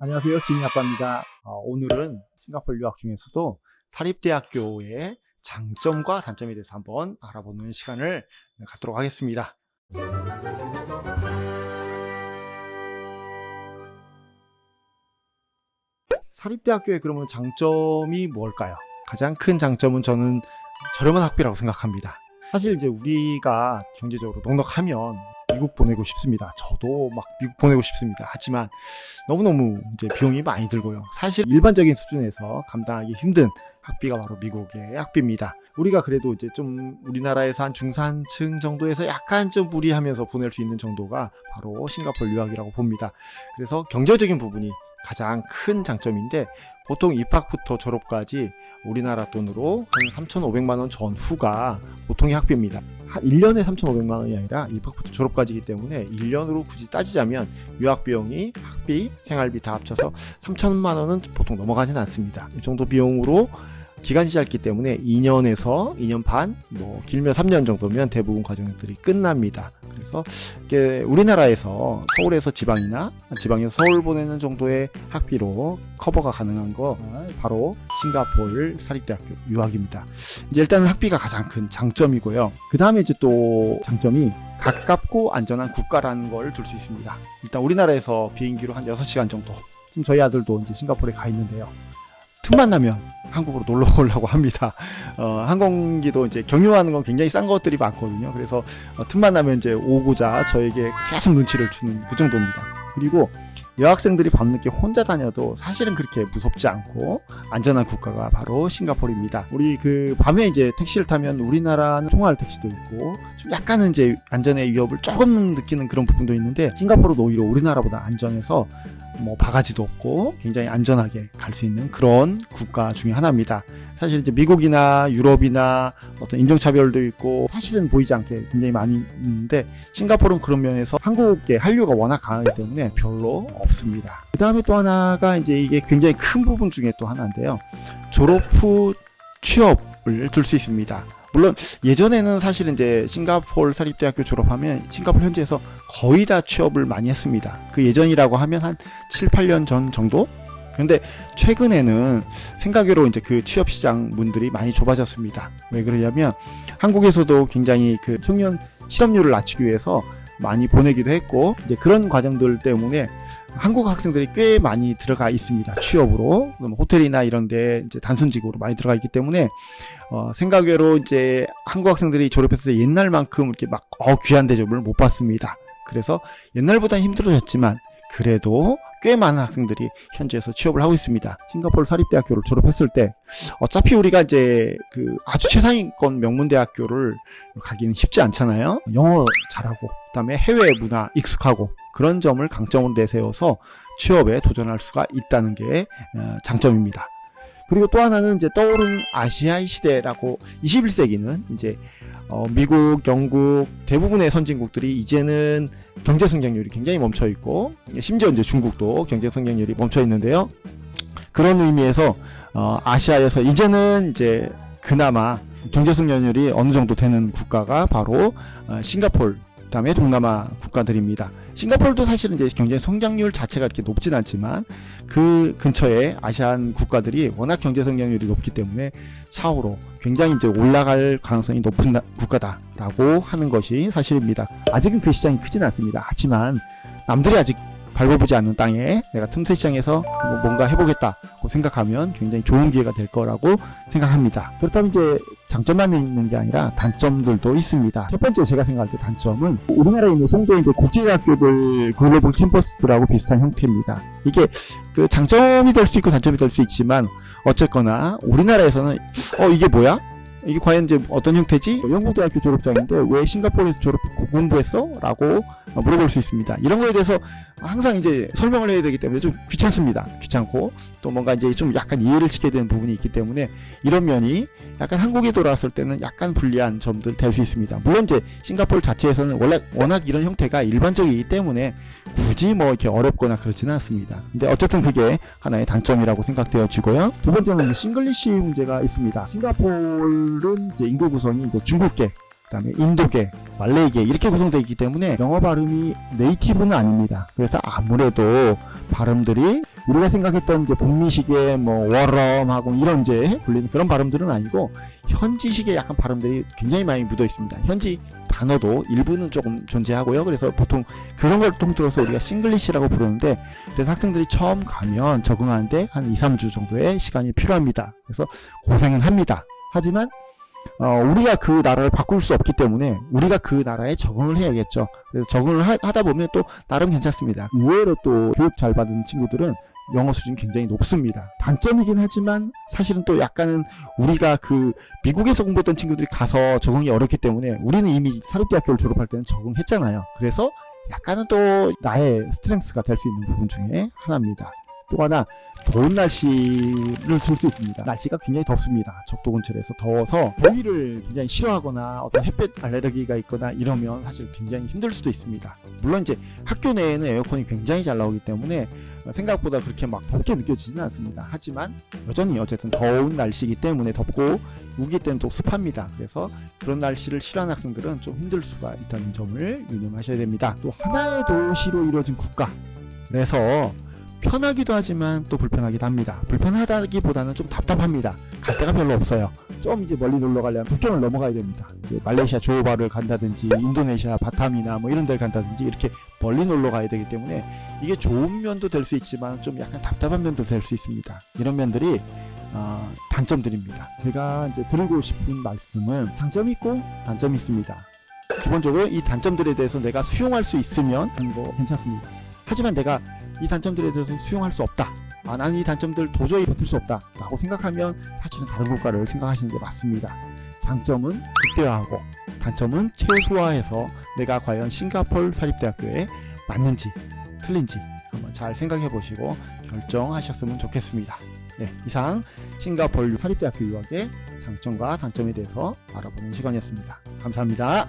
안녕하세요. 진이아빠입니다. 오늘은 싱가포르 유학 중에서도 사립대학교의 장점과 단점에 대해서 한번 알아보는 시간을 갖도록 하겠습니다. 사립대학교의 그러면 장점이 뭘까요? 가장 큰 장점은 저는 저렴한 학비라고 생각합니다. 사실 이제 우리가 경제적으로 넉넉하면 미국 보내고 싶습니다. 저도 막 미국 보내고 싶습니다. 하지만 너무너무 이제 비용이 많이 들고요. 사실 일반적인 수준에서 감당하기 힘든 학비가 바로 미국의 학비입니다. 우리가 그래도 이제 좀 우리나라에서 한 중산층 정도에서 약간 좀 무리하면서 보낼 수 있는 정도가 바로 싱가포르 유학이라고 봅니다. 그래서 경제적인 부분이 가장 큰 장점인데 보통 입학부터 졸업까지 우리나라 돈으로 한 3,500만 원 전후가 보통의 학비입니다. 한 1년에 3,500만 원이 아니라 입학부터 졸업까지이기 때문에 1년으로 굳이 따지자면 유학 비용이 학비, 생활비 다 합쳐서 3,000만 원은 보통 넘어가진 않습니다. 이 정도 비용으로 기간이 짧기 때문에 2년에서 2년 반, 길면 3년 정도면 대부분 과정들이 끝납니다. 그래서 이게 우리나라에서 서울에서 지방이나 지방에서 서울 보내는 정도의 학비로 커버가 가능한 거 바로 싱가포르 사립대학교 유학입니다. 이제 일단은 학비가 가장 큰 장점이고요. 그 다음에 이제 또 장점이 가깝고 안전한 국가라는 걸 둘 수 있습니다. 일단 우리나라에서 비행기로 한 6시간 정도. 지금 저희 아들도 이제 싱가포르에 가 있는데요. 틈만 나면 한국으로 놀러 오려고 합니다. 항공기도 이제 경유하는 건 굉장히 싼 것들이 많거든요. 그래서 틈만 나면 이제 오고자 저에게 계속 눈치를 주는 그 정도입니다. 그리고 여학생들이 밤늦게 혼자 다녀도 사실은 그렇게 무섭지 않고 안전한 국가가 바로 싱가포르입니다. 우리 그 밤에 이제 택시를 타면 우리나라는 통화할 택시도 있고 좀 약간은 이제 안전의 위협을 조금 느끼는 그런 부분도 있는데 싱가포르는 오히려 우리나라보다 안전해서 바가지도 없고 굉장히 안전하게 갈 수 있는 그런 국가 중에 하나입니다. 사실 이제 미국이나 유럽이나 어떤 인종차별도 있고 사실은 보이지 않게 굉장히 많이 있는데 싱가포르는 그런 면에서 한국의 한류가 워낙 강하기 때문에 별로 없습니다. 그 다음에 또 하나가 이제 이게 굉장히 큰 부분 중에 또 하나인데요. 졸업 후 취업을 둘 수 있습니다. 물론 예전에는 사실은 이제 싱가포르 사립대학교 졸업하면 싱가포르 현지에서 거의 다 취업을 많이 했습니다. 그 예전이라고 하면 한 7, 8년 전 정도? 근데 최근에는 생각외로 이제 그 취업 시장 문들이 많이 좁아졌습니다. 왜 그러냐면 한국에서도 굉장히 그 청년 실업률을 낮추기 위해서 많이 보내기도 했고 이제 그런 과정들 때문에 한국 학생들이 꽤 많이 들어가 있습니다. 취업으로 호텔이나 이런데 이제 단순직으로 많이 들어가 있기 때문에 생각외로 이제 한국 학생들이 졸업했을 때 옛날만큼 이렇게 막 귀한 대접을 못 받습니다. 그래서 옛날보다 힘들어졌지만 그래도 꽤 많은 학생들이 현지에서 취업을 하고 있습니다. 싱가포르 사립대학교를 졸업했을 때 어차피 우리가 이제 그 아주 최상위권 명문대학교를 가기는 쉽지 않잖아요. 영어 잘하고 그다음에 해외 문화 익숙하고 그런 점을 강점으로 내세워서 취업에 도전할 수가 있다는 게 장점입니다. 그리고 또 하나는 이제 떠오르는 아시아의 시대라고 21세기는 이제 미국, 영국 대부분의 선진국들이 이제는 경제 성장률이 굉장히 멈춰 있고 심지어 이제 중국도 경제 성장률이 멈춰 있는데요. 그런 의미에서 아시아에서 이제는 이제 그나마 경제 성장률이 어느 정도 되는 국가가 바로 싱가포르 그다음에 동남아 국가들입니다. 싱가포르도 사실은 이제 경제 성장률 자체가 이렇게 높진 않지만 그 근처에 아시안 국가들이 워낙 경제 성장률이 높기 때문에 차후로 굉장히 이제 올라갈 가능성이 높은 국가다라고 하는 것이 사실입니다. 아직은 그 시장이 크진 않습니다. 하지만 남들이 아직 밟아보지 않는 땅에 내가 틈새 시장에서 뭔가 해보겠다고 생각하면 굉장히 좋은 기회가 될 거라고 생각합니다. 그렇다면 이제 장점만 있는 게 아니라 단점들도 있습니다. 첫 번째 제가 생각할 때 단점은 우리나라에 있는 송도의 국제대학교들 글로벌 캠퍼스라고 비슷한 형태입니다. 이게 그 장점이 될 수 있고 단점이 될 수 있지만 어쨌거나 우리나라에서는 이게 뭐야? 이게 과연 이제 어떤 형태지? 영국대학교 졸업장인데 왜 싱가포르에서 공부했어? 라고 물어볼 수 있습니다. 이런 거에 대해서 항상 이제 설명을 해야 되기 때문에 좀 귀찮습니다. 귀찮고 또 뭔가 이제 좀 약간 이해를 시켜야 되는 부분이 있기 때문에 이런 면이 약간 한국에 돌아왔을 때는 약간 불리한 점들 될 수 있습니다. 물론 이제 싱가포르 자체에서는 워낙 이런 형태가 일반적이기 때문에 굳이 이렇게 어렵거나 그렇지는 않습니다. 근데 어쨌든 그게 하나의 단점이라고 생각되어지고요. 두 번째는 싱글리시 문제가 있습니다. 싱가포르는 이제 인구 구성이 이제 중국계, 그다음에 인도계, 말레이계 이렇게 구성되어 있기 때문에 영어 발음이 네이티브는 아닙니다. 그래서 아무래도 발음들이 우리가 생각했던 이제 북미식의 뭐 워럼하고 이런 이제 불리는 그런 발음들은 아니고 현지식의 약간 발음들이 굉장히 많이 묻어 있습니다. 현지 단어도 일부는 조금 존재하고요. 그래서 보통 그런 걸 통틀어서 우리가 싱글리시라고 부르는데, 그래서 학생들이 처음 가면 적응하는데 한 2, 3주 정도의 시간이 필요합니다. 그래서 고생은 합니다. 하지만 우리가 그 나라를 바꿀 수 없기 때문에 우리가 그 나라에 적응을 해야겠죠. 그래서 적응을 하다 보면 또 나름 괜찮습니다. 의외로 또 교육 잘 받은 친구들은 영어 수준이 굉장히 높습니다. 단점이긴 하지만 사실은 또 약간은 우리가 그 미국에서 공부했던 친구들이 가서 적응이 어렵기 때문에 우리는 이미 사립대학교를 졸업할 때는 적응했잖아요. 그래서 약간은 또 나의 스트렝스가 될 수 있는 부분 중에 하나입니다. 또 하나, 더운 날씨를 줄 수 있습니다. 날씨가 굉장히 덥습니다. 적도 근처에서 더워서 더위를 굉장히 싫어하거나 어떤 햇볕 알레르기가 있거나 이러면 사실 굉장히 힘들 수도 있습니다. 물론 이제 학교 내에는 에어컨이 굉장히 잘 나오기 때문에 생각보다 그렇게 막 덥게 느껴지지는 않습니다. 하지만 여전히 어쨌든 더운 날씨이기 때문에 덥고 우기 때는 또 습합니다. 그래서 그런 날씨를 싫어하는 학생들은 좀 힘들 수가 있다는 점을 유념하셔야 됩니다. 또 하나의 도시로 이루어진 국가, 그래서 편하기도 하지만 또 불편하기도 합니다. 불편하다기보다는 좀 답답합니다. 갈 데가 별로 없어요. 좀 이제 멀리 놀러 가려면 국경을 넘어가야 됩니다. 말레이시아 조호바를 간다든지 인도네시아 바탐이나 뭐 이런 데를 간다든지 이렇게 멀리 놀러 가야 되기 때문에 이게 좋은 면도 될 수 있지만 좀 약간 답답한 면도 될 수 있습니다. 이런 면들이 단점들입니다. 제가 이제 드리고 싶은 말씀은 장점이 있고 단점이 있습니다. 기본적으로 이 단점들에 대해서 내가 수용할 수 있으면 하는 거 괜찮습니다. 하지만 내가 이 단점들에 대해서 수용할 수 없다, 나는 이 단점들 도저히 버틸 수 없다 라고 생각하면 사실은 다른 국가를 생각하시는 게 맞습니다. 장점은 극대화하고 단점은 최소화해서 내가 과연 싱가포르 사립대학교에 맞는지 틀린지 한번 잘 생각해 보시고 결정하셨으면 좋겠습니다. 네, 이상 싱가포르 사립대학교 유학의 장점과 단점에 대해서 알아보는 시간이었습니다. 감사합니다.